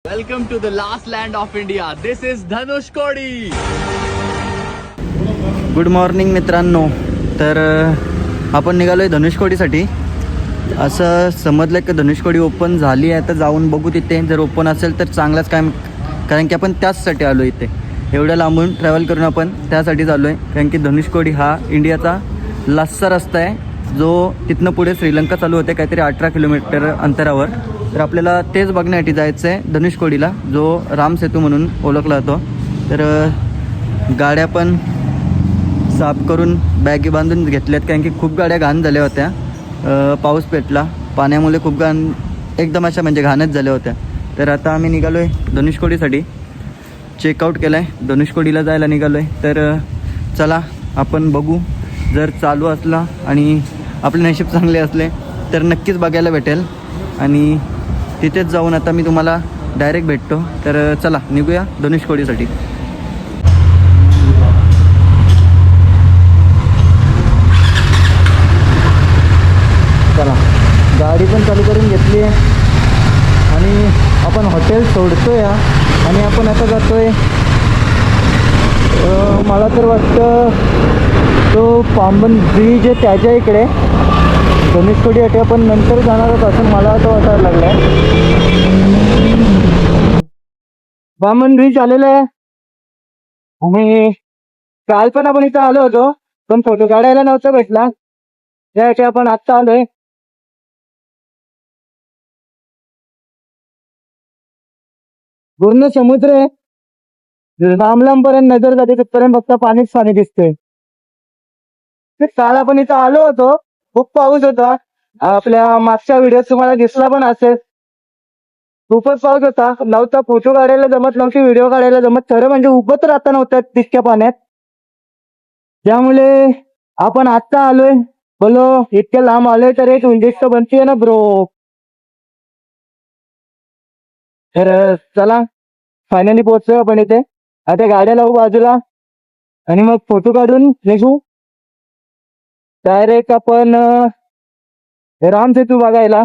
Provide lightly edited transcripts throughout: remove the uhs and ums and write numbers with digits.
Welcome to the last land of India. This is Dhanushkodi. Good morning मित्रांनो. तर आपण निघालो आहे धनुषकोडीसाठी. असं समजलं की धनुषकोडी ओपन झाली आहे, तर जाऊन बघू तिथे. जर ओपन असेल तर चांगलाच काय, कारण की आपण त्याचसाठी आलो इथे. एवढ्या लांबून ट्रॅव्हल करून आपण त्यासाठीच आलो आहे, कारण की धनुषकोडी हा इंडियाचा लास्टचा रस्ता आहे, जो तिथनं पुढे श्रीलंका चालू होते, काहीतरी 18 किलोमीटर अंतरावर. तर आपल्याला तेच बघण्यासाठी जायचं आहे धनुषकोडीला, जो राम सेतू म्हणून ओळखला जातो. तर गाड्या पण साफ करून बॅगी बांधून घेतल्यात, कारण की खूप गाड्या घाण झाल्या होत्या. पाऊस पेटला, पाण्यामुळे खूप घाण, एकदम अशा म्हणजे घाणच झाल्या होत्या. तर आता आम्ही निघालो आहे धनुषकोडीसाठी. चेकआउट केलं आहे, धनुषकोडीला जायला निघालो आहे. तर चला आपण बघू. जर चालू असला आणि आपले नशीब चांगले असले तर नक्कीच बघायला भेटेल, आणि तिथेच जाऊन आता मी तुम्हाला डायरेक्ट भेटतो. तर चला निघूया धनुषकोडीसाठी. चला, गाडी पण चालू करून घेतली आहे आणि आपण हॉटेल सोडतोय आणि आपण आता जातोय. मला तर वाटतं तो पांबन ब्रिज आहे त्याच्या इकडे. धनुषकोडीसाठी आपण नंतर जाणारच असं मला आता वाटायला लागलं आहे. पांबन ब्रिज आलेलं आहे आणि काल पण आपण इथं आलो होतो, पण फोटो काढायला नव्हता भेटला, त्यासाठी आपण आत्ता आलोय. पूर्ण समुद्र आहे, लांब लांबपर्यंत नजर जाते, तिथपर्यंत फक्त पाणीच पाणी दिसतंय. काल आपण इथं आलो होतो, खूप पाऊस होता. आपल्या मागच्या व्हिडिओत तुम्हाला दिसला पण असेल, खूपच पाऊस होता. नव्हता फोटो काढायला जमत, नव्हती व्हिडिओ काढायला जमत, खरं म्हणजे उभं तर राहता नव्हतं तितक्या पाण्यात. त्यामुळे आपण आत्ता आलोय. बोलो इतक्या लांब आलोय तर एक विंडीज तर बनतीये ना ब्रो. तर चला, फायनली पोहोचलोय आपण इथे. आता गाड्या लावू बाजूला आणि मग फोटो काढून निघू डायरेक्ट आपण राम सेतू बघायला,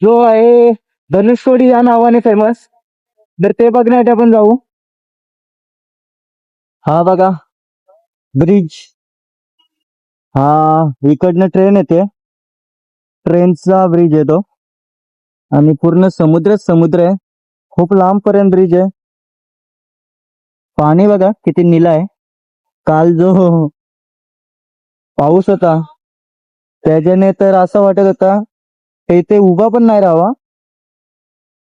जो आहे धनुषकोडी या नावाने फेमस. तर ते बघण्यासाठी आपण जाऊ. हा बघा ब्रिज, हा इकडनं ट्रेन येते, ट्रेनचा ब्रिज आहे तो, आणि पूर्ण समुद्रच समुद्र आहे. खूप लांब पर्यंत ब्रिज आहे. पाणी बघा किती निळं आहे. काल जो पाऊस होता त्याच्याने तर असं वाटत होता इथे उभा पण नाही राहावा,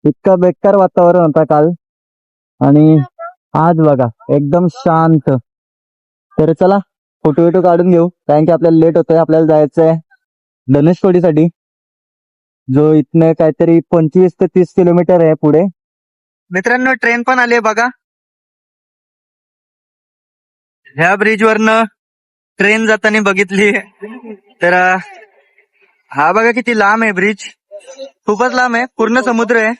इतका बेकार वातावरण होता काल. आणि आज बघा एकदम शांत. तर चला फोटो विटो काढून घेऊ, कारण की आपल्याला लेट होतोय. आपल्याला जायचंय धनुषकोडीसाठी, जो इथनं काहीतरी 25 ते 30 किलोमीटर आहे पुढे. मित्रांनो ट्रेन पण आली बघा. ह्या ब्रिज वरनं ट्रेन जाताना बघितली. तर हा बघा किती लांब आहे ब्रिज, खूपच लांब आहे, पूर्ण समुद्र आहे.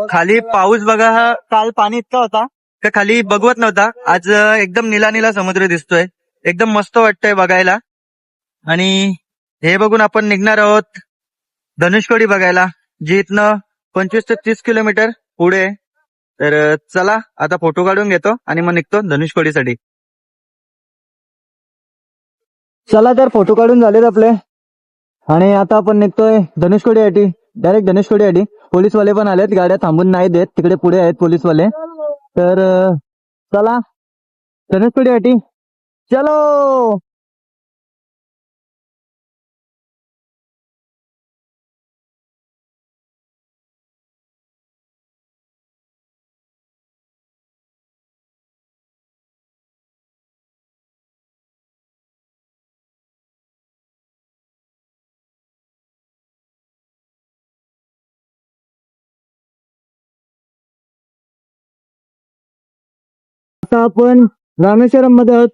खाली पाऊस बघा, काल पाणी इतका होता का खाली बघवत नव्हता. आज एकदम निळा निळा समुद्र दिसतोय, एकदम मस्त वाटतंय बघायला. आणि हे बघून आपण निघणार आहोत धनुषकोडी बघायला, जी इथनं 25 ते 30 किलोमीटर पुढे. तर चला आता फोटो काढून घेतो आणि मग निघतो धनुषकोडीसाठी. चला तर फोटो काढून झालेत आपले, आणि आता आपण निघतोय धनुषकोडीसाठी, डायरेक्ट धनुषकोडीसाठी. पोलीसवाले पण आलेत, गाड्या थांबून नाही देत, तिकडे पुढे आहेत पोलीसवाले. तर चला धनुषकोडीसाठी चलो. आता आपण रामेश्वरम मध्ये आहोत,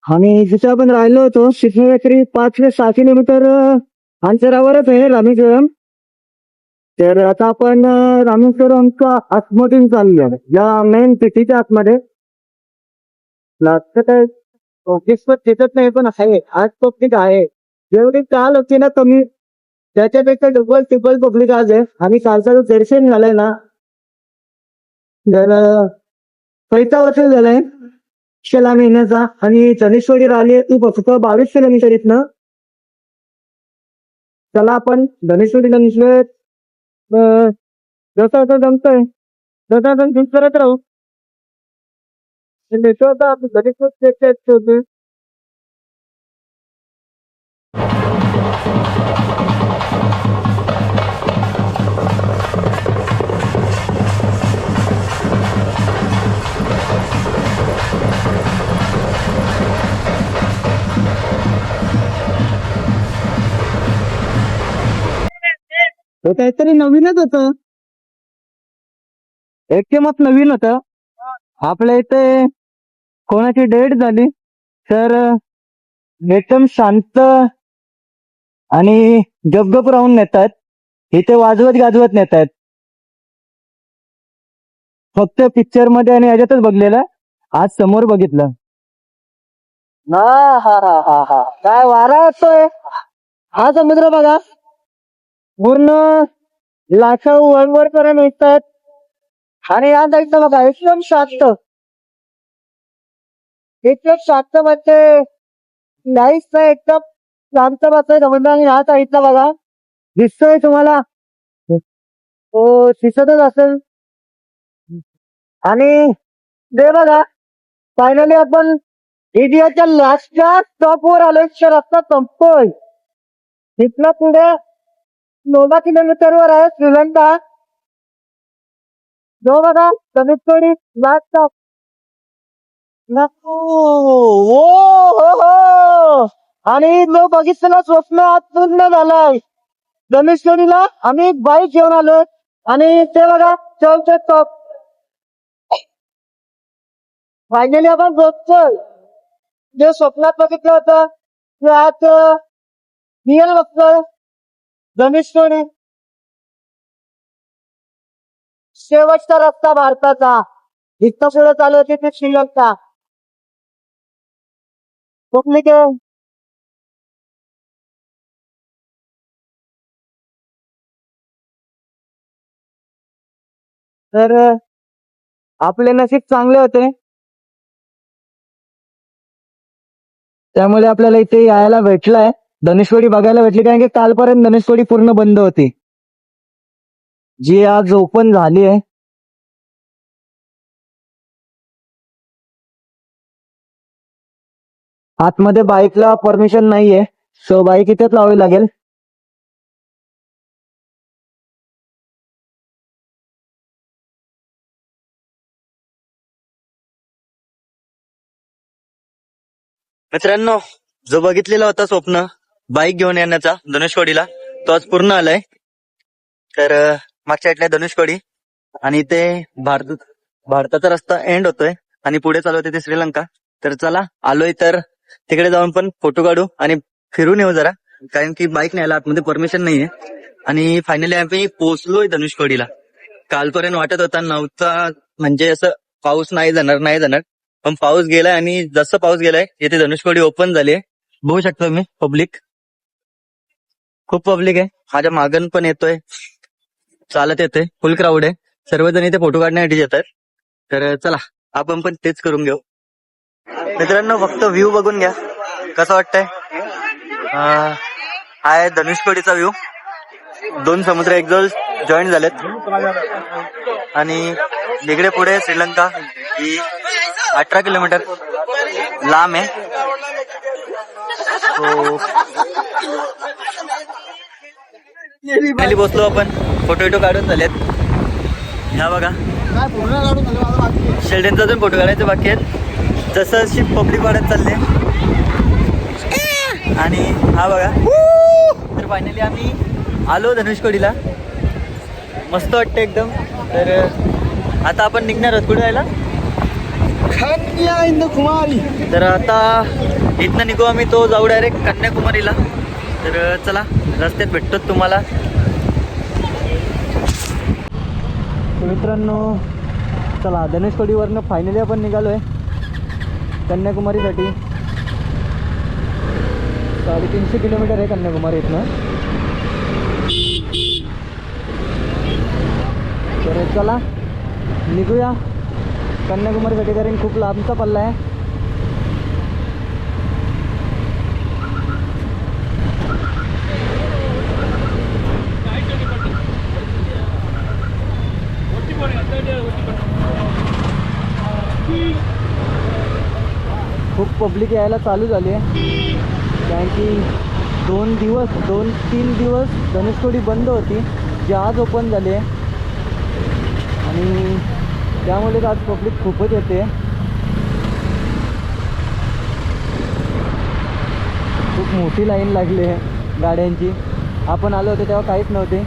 आणि जिथे आपण राहिलो होतो तिथे काहीतरी 5 ते 6 किलोमीटर अंतरावरच आहे रामेश्वरम. तर आता आपण रामेश्वरमच्या आतमधून चाललो आहे, या मेन सिटीच्या आतमध्ये. लागतं काय ऑफिस पण तिथत नाही, पण आहे आज पब्लिक आहे. जेवढी चाल होती ना कमी, त्याच्यापेक्षा डबल ट्रिपल पब्लिक आज आहे. आणि कालचा जो दर्शन झालाय ना, तर 5 वर्ष झालंय लांब येण्याचा. आणि धनेश्वरी राहिली तू फक्त 22 किलोमीटर इथनं. चला आपण धनेश्वरीला निघलोय. जसं आता जमतंय तसं आपण शूट करत राहू. नेतो आता आपण धनेश्वर. हे काहीतरी नवीनच होतं. एकदमच नवीन होतं. आपल्या इथे कोणाची डेट झाली तर एकदम शांत आणि गपगप राहून नेतात. इथे वाजवत गाजवत नेतात. फक्त पिक्चर मध्ये आणि ह्याच्यातच बघलेलं, आज समोर बघितलं ना. हा हा हा हा काय वारा असतोय. हा समुद्र बघा, पूर्ण लाटा वर पर्यंत निघतात. आणि या साईडला बघा एकदम शांत. एकदम शांत म्हणजे नाहीच नाही, एकदम शांत बसतोय समुद्र. आणि ह्या साईडला बघा दिसतोय तुम्हाला, तो दिसतच असेल. आणि ते बघा फायनली आपण इंडियाच्या लास्टच्या स्टॉपवर आलोय. रस्ता संपतोय. तिथनं पुढे 9 किलोमीटरवर आहे श्रीलंका. जो बघा धनुष्कोडी लास्ट स्टॉप. आणि जो बघितलं स्वप्न आज पूर्ण झालाय. धनुष्कोडीला आम्ही बाईक घेऊन आलो. आणि ते बघा चौथे स्टॉप. फायनली आपण बघतोय जे स्वप्नात बघितलं होतं ते आज रिअल बघतोय. धनुष्कोडी शेवटचा रस्ता भारताचा. इथं पुढे चालू होती ते श्रीलंका. पब्लिक आहे. तर आपले नशीब चांगले होते, त्यामुळे आपल्याला इथे यायला भेटलंय. धनुष्कोडी बघायला भेटली, कारण की कालपर्यंत धनुष्कोडी पूर्ण बंद होती, जी आज ओपन झाली आहे. आतमध्ये बाईकला परमिशन नाहीये, सो बाईक इथेच लावावी लागेल. मित्रांनो, जो बघितलेला होता स्वप्न बाईक घेऊन येण्याचा धनुष्कोडीला, तो आज पूर्ण आलाय. तर मागच्या साईडला धनुष्कोडी आणि ते भारताचा रस्ता एंड होतोय आणि पुढे चालू होते ते श्रीलंका. तर चला आलोय तर तिकडे जाऊन पण फोटो काढू आणि फिरून येऊ जरा, कारण की बाईक न्यायला आतमध्ये परमिशन नाहीये. आणि फायनली आम्ही पोहोचलोय धनुष्कोडीला. कालपर्यंत वाटत होता नव्हता, म्हणजे असं पाऊस नाही जाणार, पण पाऊस गेलाय. आणि जसं पाऊस गेलाय इथे धनुष्कोडी ओपन झाली आहे. बघू शकतो मी पब्लिक, खूप पब्लिक आहे. माझ्या मागण पण येतोय, चालत येतोय, फुल क्राऊड आहे. सर्वजण इथे फोटो काढण्यासाठी येतात. तर चला आपण पण तेच करून घेऊ. मित्रांनो, फक्त व्ह्यू बघून घ्या कसं वाटतंय. हा आहे धनुष्कोडीचा व्ह्यू. 2 समुद्र एकदम जॉईन झालेत. आणि इकडे पुढे श्रीलंका ही 18 किलोमीटर लांब आहे. खाली बसलो आपण, फोटो काढून झालेत. ह्या बघा शेल्डनचा अजून फोटो काढायचे बाकी आहेत. जसं शिप पब्लिक वाढत चालले. आणि हा बघा, तर फायनली आम्ही आलो धनुष्कोडीला. मस्त वाटतं एकदम. तर आता आपण निघणार आहोत कुठे जायला, कन्याकुमारी. तर आता इथनं निघू आम्ही, तो जाऊ डायरेक्ट कन्याकुमारीला. तर चला रस्त्यात भेटतो तुम्हाला. मित्रांनो चला, धनुष्कोडीवरनं फायनली आपण निघालोय कन्याकुमारीसाठी. 350 किलोमीटर आहे कन्याकुमारी इथनं. तर चला निघूया कन्याकुमारीसाठी, कारण खूप लांबचा पल्ला आहे. खूप पब्लिक यायला चालू झाली आहे, कारण की 2-3 दिवस धनुषकोडी बंद होती, जी आज ओपन झाली आहे. आणि त्यामुळे आज पब्लिक खूपच येते. खूप मोठी लाईन लागली आहे गाड्यांची. आपण आलो होतो तेव्हा काहीच नव्हते.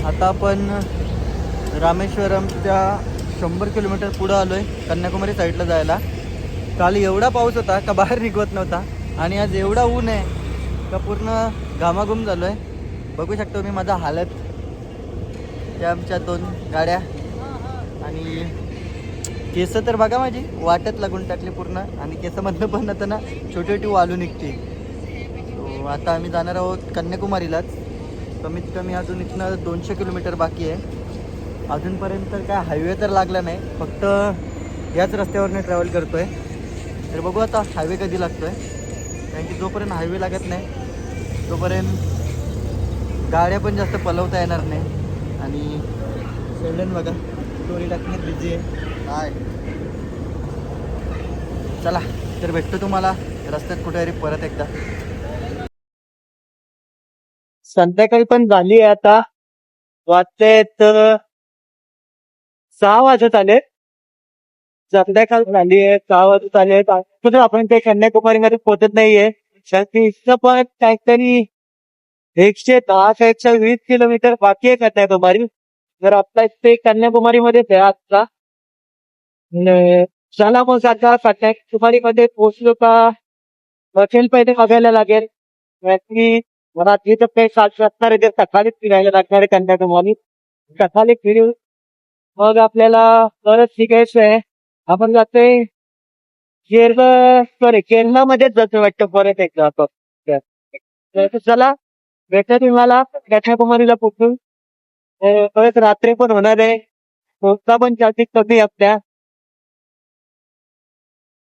आता आपण रामेश्वरमच्या 100 किलोमीटर पुढं आलो आहे कन्याकुमारी साईडला जायला. काल एवढा पाऊस होता का बाहेर निघत नव्हता, आणि आज एवढा ऊन आहे का पूर्ण घामाघूम झालो आहे. बघू शकतो मी माझा हालत. त्या आमच्या 2 गाड्या, आणि केस तर बघा माझी वाटत लागून टाकली पूर्ण, आणि केसामधनं पण आता ना छोटी छोटी वालू निघते. तो आता आम्ही जाणार आहोत कन्याकुमारीलाच. कमीत कमी अजून इथनं 200 किलोमीटर बाकी आहे. अजूनपर्यंत काय हायवे तर लागला नाही, फक्त याच रस्त्यावरनं ट्रॅव्हल करतो आहे. तर बघू आता हायवे कधी लागतो आहे, कारण की जोपर्यंत हायवे लागत नाही तोपर्यंत गाड्या पण जास्त पलवता येणार नाही. आणि सेल्डन बघा स्टोरी टाकण्यात बिझी आहे काय. चला तर भेटतो तुम्हाला रस्त्यात कुठेतरी परत एकदा. संध्याकाळी पण झाली आहे, आता वाजतेत 6 वाजत आले. संध्याकाळ झाली आहे, 6 वाजत आले. आपण काही कन्याकुमारीमध्ये पोहोचत नाहीये, इथं पण काहीतरी 110 का 120 किलोमीटर बाकी आहे कन्याकुमारी. तर आपला इथे कन्याकुमारीमध्येच आहे आजचा. चला मग आता कन्याकुमारीमध्ये पोहोचलो का हॉटेल पहिले बघायला लागेल. मला तिथं काही असणार आहे, सकाळीच फिरायला लागणार आहे कन्याकुमारी. सकाळी फिरू, मग आपल्याला परत शिकायचं आहे. आपण जातोय केरळमध्येच जातो वाटतं परत एकदा आपण. चला भेटा तुम्हाला कन्याकुमारीला पोचून. परत रात्री पण होणार आहे, पोचता पण जास्तीत कमी आपल्या.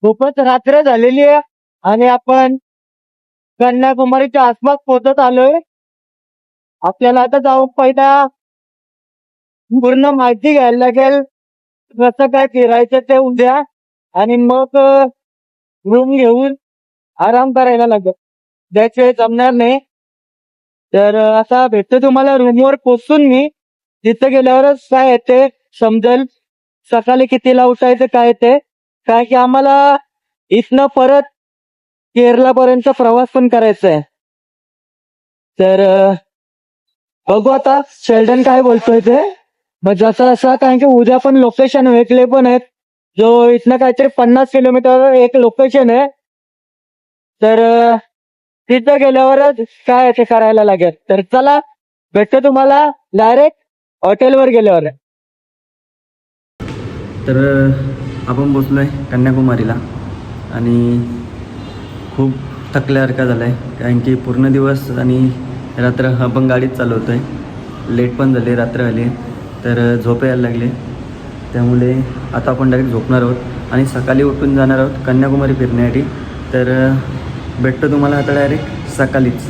खूपच रात्र झालेली आहे आणि आपण कन्याकुमारीच्या आसपास पोहोचत आलोय. आपल्याला आता जाऊन पहिला पूर्ण माहिती घ्यायला लागेल कसं काय फिरायचं ते उद्या, आणि मग रूम घेऊन आराम करायला लागेल. त्याशिवाय जमणार नाही. तर आता भेटतो तुम्हाला रूमवर पोचून. मी तिथं गेल्यावरच काय येते समजेल. सकाळी कितीला उठायचं काय ते, काय की आम्हाला इथनं परत केरलापर्यंत प्रवास पण करायचा आहे. तर बघू आता शेल्डन काय बोलतोय ते. मग जसं असं कारण की उद्या पण लोकेशन वेगळे पण आहेत. जो इथनं काहीतरी 50 किलोमीटर एक लोकेशन आहे. तर तिथं गेल्यावरच काय ते करायला लागेल. तर चला भेटतो तुम्हाला डायरेक्ट हॉटेलवर गेल्यावर. तर आपण बसलो आहे कन्याकुमारीला आणि खूप थकल्यासारखा झाला आहे कारण की पूर्ण दिवस आणि रात्र आपण गाडीत चालवतो आहे. लेट पण झाले, रात्र आली, तर झोप यायला लागली. त्यामुळे आता आपण डायरेक्ट झोपणार आहोत आणि सकाळी उठून जाणार आहोत कन्याकुमारी फिरण्यासाठी. तर भेटतो तुम्हाला आता डायरेक्ट सकाळीच.